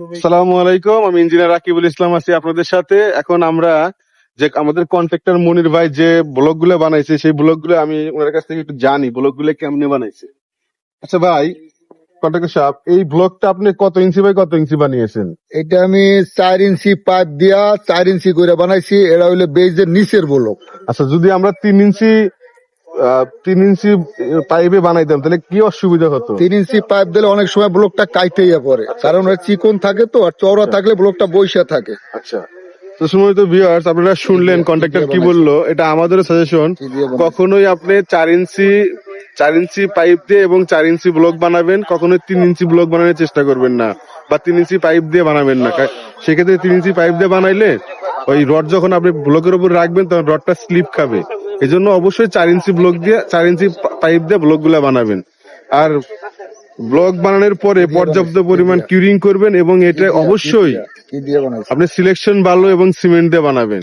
আসসালামু আলাইকুম, আমি ইঞ্জিনিয়ার রাকিবুল ইসলাম আছি আপনাদের সাথে। এখন আমরা যে আমাদের কন্ট্রাক্টর মনির ভাই যে ব্লগগুলো বানাইছে সেই ব্লগগুলো আমি ওনার কাছ থেকে একটু জানি ব্লগগুলো কেমনে বানাইছে। আচ্ছা ভাই কন্ট্রাক্টর সাহেব, এই ব্লগটা আপনি কত ইঞ্চি বাই কত ইঞ্চি বানিয়েছেন? এটা আমি 4 ইঞ্চি পাইপ দিয়া 4 ইঞ্চি করে বানাইছি। এটা হইলো বেজের নিচের ব্লক। আচ্ছা, যদি আমরা 3 ইঞ্চি 3 ইঞ্চি পাইপে বানাইতাম তাহলে কি অসুবিধা হতো? 3 ইঞ্চি পাইপ দিলে অনেক সময় ব্লকটা কাইতেইয়া পড়ে, কারণ ওর চিকন থাকে তো, আর চওড়া থাকলে ব্লকটা বৈশা থাকে। আচ্ছা, তো সময় তো ভিউয়ার্স আপনারা শুনলেন কন্ট্রাক্টর কি বললো, এটা আমাদেরও সাজেশন। কখনোই আপনি 4 ইঞ্চি পাইপ দিয়ে এবং 4 ইঞ্চি ব্লক বানাবেন, কখনোই 3 ইঞ্চি ব্লক বানানোর চেষ্টা করবেন না, বা 3 ইঞ্চি পাইপ দিয়ে বানাবেন না। সেক্ষেত্রে 3 ইঞ্চি পাইপ দিয়ে বানাইলে ওই রড যখন আপনি ব্লকের উপর রাখবেন তখন রডটা স্লিপ খাবে। এই জন্য অবশ্যই 4 ইঞ্চি ব্লক দিয়ে 4 ইঞ্চি পাইপ দিয়ে ব্লক গুলা বানাবেন। আর ব্লক বানানোর পরে পর্যাপ্ত পরিমাণ কিউরিং করবেন এবং এটা অবশ্যই কি দিয়ে বানাইছি? আপনি সিলেকশন ভালো এবং সিমেন্ট দিয়ে বানাবেন।